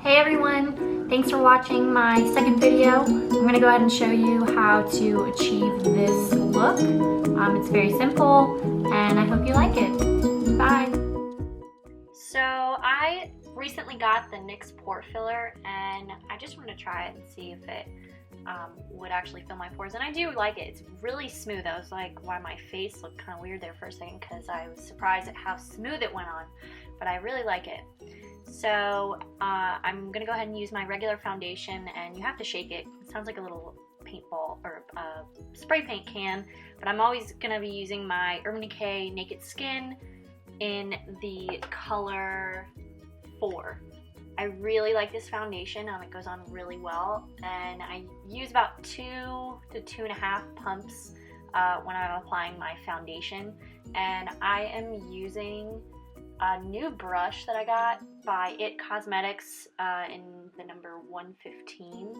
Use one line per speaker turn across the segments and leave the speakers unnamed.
Hey everyone, thanks for watching my second video. I'm going to go ahead and show you how to achieve this look. It's very simple and I hope you like it. Bye! So I recently got the NYX Pore Filler and I just wanted to try it and see if it would actually fill my pores, and I do like it. It's really smooth. I was like, why my face looked kind of weird there for a second because I was surprised at how smooth it went on, but I really like it. So I'm gonna go ahead and use my regular foundation, and you have to shake it. It sounds like a little paintball or spray paint can, but I'm always gonna be using my Urban Decay Naked Skin in the color 4. I really like this foundation. It goes on really well, and I use about 2 to 2.5 pumps when I'm applying my foundation. And I am using a new brush that I got by It Cosmetics in the number 115.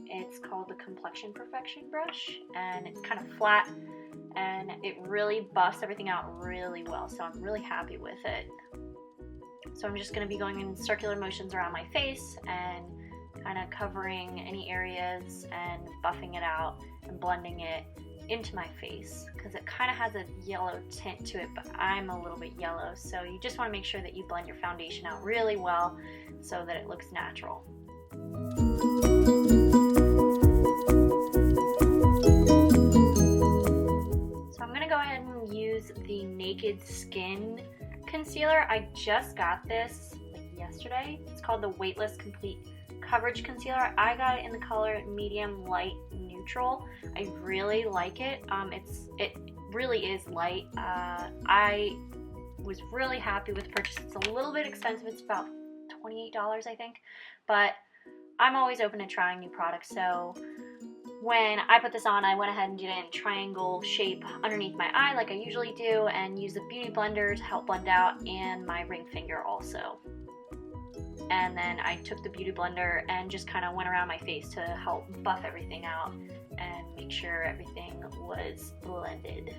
It's called the Complexion Perfection brush, and it's kind of flat, and it really buffs everything out really well, so I'm really happy with it. So I'm just going to be going in circular motions around my face and kind of covering any areas and buffing it out and blending it into my face, because it kind of has a yellow tint to it, but I'm a little bit yellow, so you just want to make sure that you blend your foundation out really well so that it looks natural. So I'm going to go ahead and use the Naked Skin concealer. I just got this like yesterday. It's called the Weightless Complete Coverage Concealer. I got it in the color medium light neutral. I really like it. It really is light. I was really happy with the purchase. It's a little bit expensive. It's about $28, I think, but I'm always open to trying new products. So when I put this on, I went ahead and did it in triangle shape underneath my eye like I usually do, and used the beauty blender to help blend out, and my ring finger also. And then I took the beauty blender and just kind of went around my face to help buff everything out and make sure everything was blended.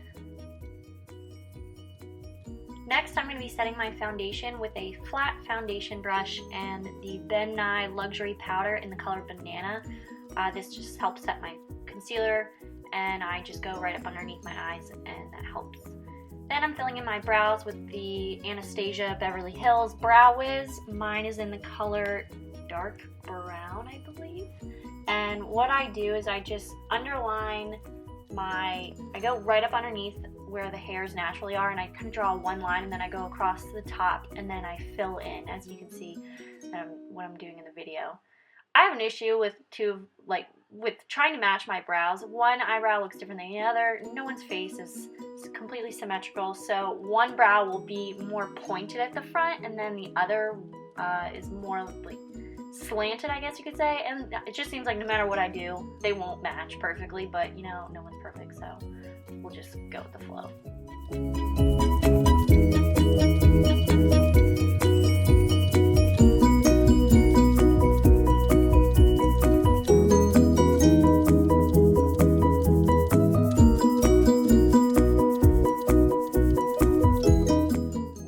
Next, I'm going to be setting my foundation with a flat foundation brush and the Ben Nye Luxury Powder in the color Banana. This just helps set my concealer, and I just go right up underneath my eyes, and that helps. Then I'm filling in my brows with the Anastasia Beverly Hills Brow Wiz. Mine is in the color dark brown, I believe. And what I do is I just underline I go right up underneath where the hairs naturally are, and I kind of draw one line, and then I go across the top, and then I fill in, as you can see what I'm doing in the video. I have an issue with trying to match my brows. One eyebrow looks different than the other. No one's face is completely symmetrical, so one brow will be more pointed at the front, and then the other is more like slanted, I guess you could say. And it just seems like no matter what I do, they won't match perfectly, but you know, no one's perfect, so we'll just go with the flow.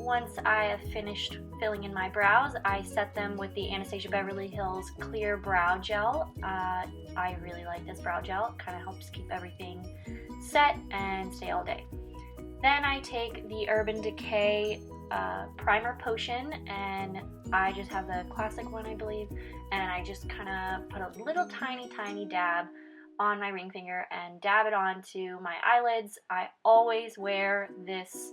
Once I have finished filling in my brows, I set them with the Anastasia Beverly Hills Clear Brow Gel. I really like this brow gel. It kind of helps keep everything set and stay all day. Then I take the Urban Decay Primer Potion, and I just have the classic one, I believe, and I just kind of put a little tiny dab on my ring finger and dab it onto my eyelids. I always wear this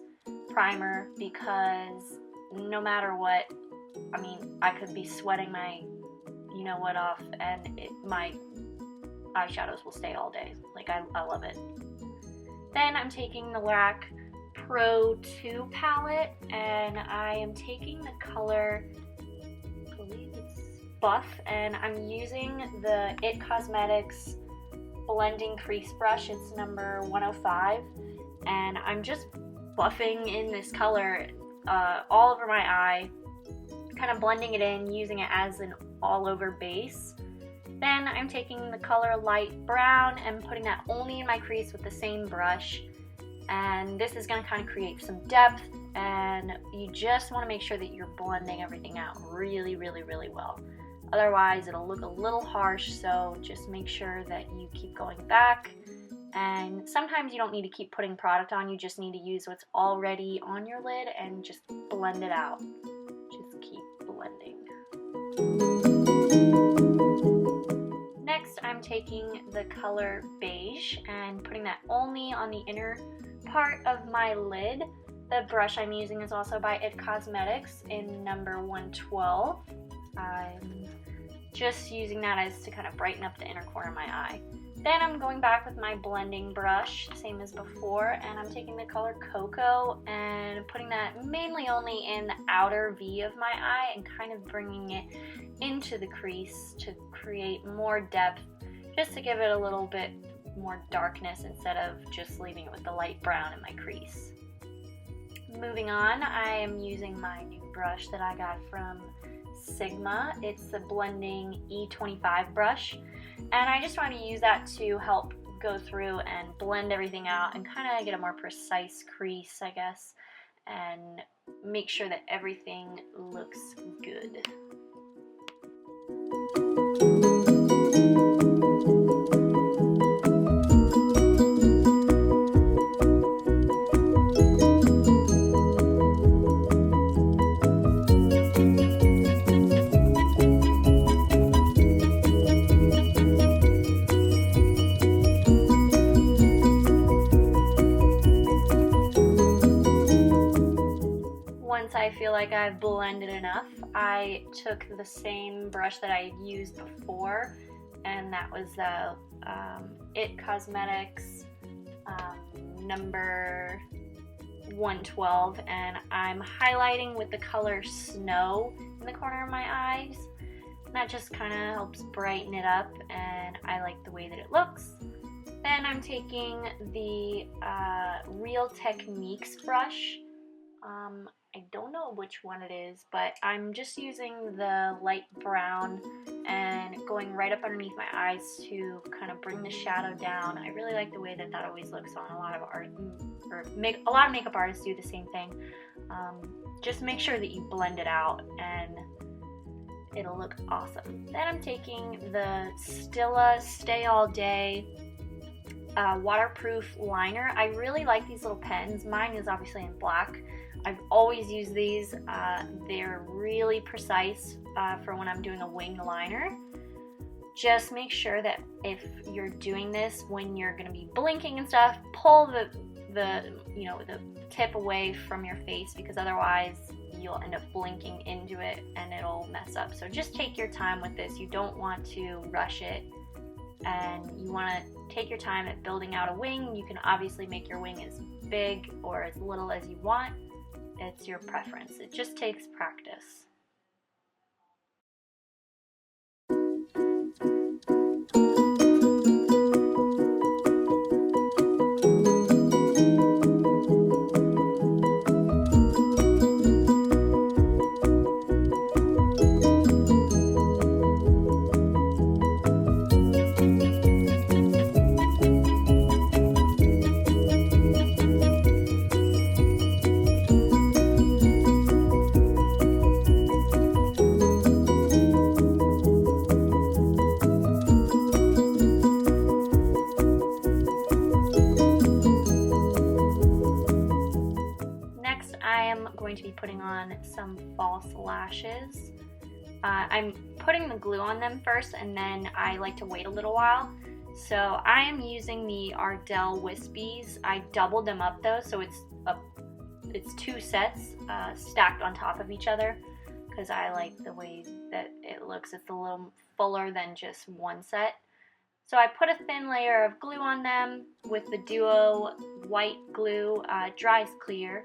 primer because no matter what, I mean, I could be sweating my you know what off, and my eyeshadows will stay all day. Like, I love it. Then I'm taking the Lorac Pro Palette, and I am taking the color, I believe it's Buff, and I'm using the It Cosmetics Blending Crease Brush. It's number 105, and I'm just buffing in this color all over my eye, kind of blending it in, using it as an all-over base. Then I'm taking the color Light Brown and putting that only in my crease with the same brush, and this is going to kind of create some depth, and you just want to make sure that you're blending everything out really well. Otherwise, it'll look a little harsh, so just make sure that you keep going back. And sometimes you don't need to keep putting product on, you just need to use what's already on your lid and just blend it out. Just keep blending. Next, I'm taking the color beige and putting that only on the inner part of my lid. The brush I'm using is also by It Cosmetics in number 112. I'm just using that as to kind of brighten up the inner corner of my eye. Then I'm going back with my blending brush, same as before, and I'm taking the color Cocoa and putting that mainly only in the outer V of my eye and kind of bringing it into the crease to create more depth, just to give it a little bit more darkness instead of just leaving it with the light brown in my crease. Moving on, I am using my new brush that I got from Sigma. It's the blending E25 brush, and I just want to use that to help go through and blend everything out and kind of get a more precise crease, I guess, and make sure that everything looks good. Once I feel like I've blended enough, I took the same brush that I had used before, and that was the It Cosmetics number 112, and I'm highlighting with the color Snow in the corner of my eyes. And that just kind of helps brighten it up, and I like the way that it looks. Then I'm taking the Real Techniques brush. I don't know which one it is, but I'm just using the light brown and going right up underneath my eyes to kind of bring the shadow down. I really like the way that that always looks on a lot of art, or a lot of makeup artists do the same thing. Just make sure that you blend it out and it'll look awesome. Then I'm taking the Stila Stay All Day waterproof liner. I really like these little pens. Mine is obviously in black. I've always used these. They're really precise for when I'm doing a wing liner. Just make sure that if you're doing this when you're going to be blinking and stuff, pull the tip away from your face, because otherwise you'll end up blinking into it and it'll mess up. So just take your time with this. You don't want to rush it, and you want to take your time at building out a wing. You can obviously make your wing as big or as little as you want. It's your preference. It just takes practice. To be putting on some false lashes. I'm putting the glue on them first, and then I like to wait a little while. So I am using the Ardell Wispies. I doubled them up though, so it's two sets stacked on top of each other, because I like the way that it looks. It's a little fuller than just one set. So I put a thin layer of glue on them with the Duo white glue, dries clear,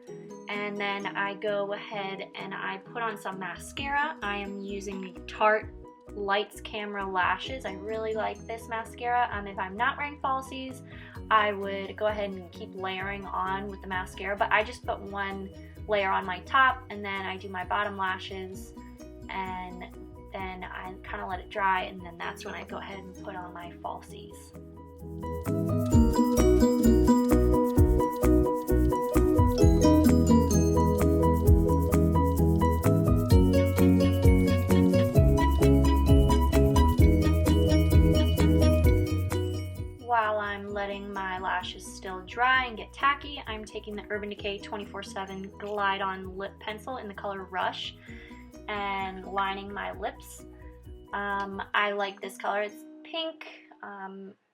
and then I go ahead and I put on some mascara. I am using the Tarte Lights Camera Lashes. I really like this mascara. If I'm not wearing falsies, I would go ahead and keep layering on with the mascara, but I just put one layer on my top, and then I do my bottom lashes, and then I kind of let it dry, and then that's when I go ahead and put on my falsies. lash is still dry and get tacky, I'm taking the Urban Decay 24/7 Glide On Lip Pencil in the color Rush and lining my lips. I like this color. It's pink.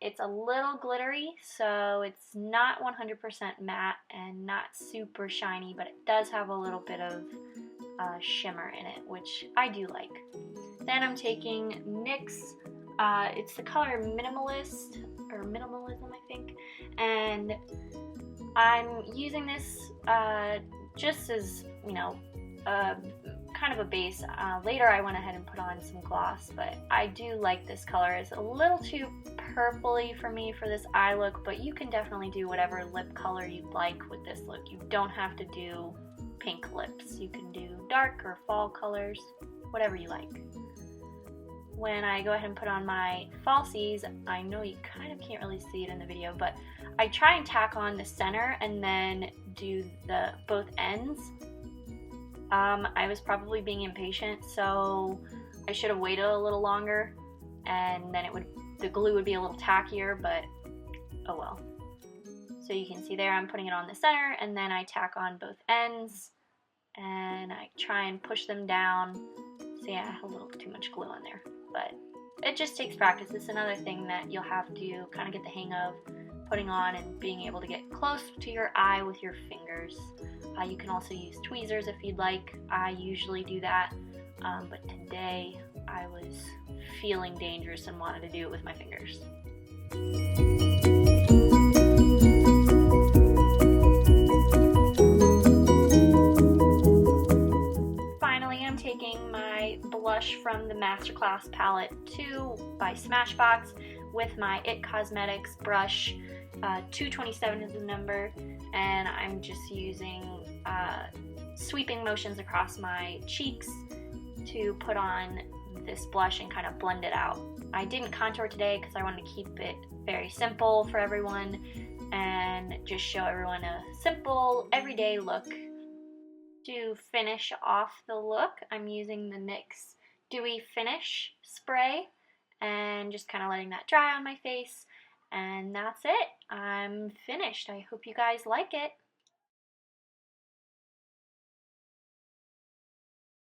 It's a little glittery, so it's not 100% matte and not super shiny, but it does have a little bit of shimmer in it, which I do like. Then I'm taking NYX. It's the color Minimalism, I think, and I'm using this just as, you know, kind of a base. Later I went ahead and put on some gloss, but I do like this color. It's a little too purpley for me for this eye look, but you can definitely do whatever lip color you'd like with this look. You don't have to do pink lips. You can do dark or fall colors, whatever you like. When I go ahead and put on my falsies, I know you kind of can't really see it in the video, but I try and tack on the center and then do the both ends. I was probably being impatient, so I should have waited a little longer, and then the glue would be a little tackier, but oh well. So you can see there I'm putting it on the center, and then I tack on both ends, and I try and push them down. So yeah, I have a little too much glue on there, but it just takes practice. It's another thing that you'll have to kind of get the hang of, putting on and being able to get close to your eye with your fingers. You can also use tweezers if you'd like. I usually do that, but today I was feeling dangerous and wanted to do it with my fingers. Finally, I'm taking my blush from the Masterclass palette 2 by Smashbox with my It Cosmetics brush. 227 is the number, and I'm just using sweeping motions across my cheeks to put on this blush and kind of blend it out. I didn't contour today because I wanted to keep it very simple for everyone and just show everyone a simple everyday look. To finish off the look, I'm using the NYX Dewy Finish spray and just kind of letting that dry on my face. And that's it. I'm finished. I hope you guys like it.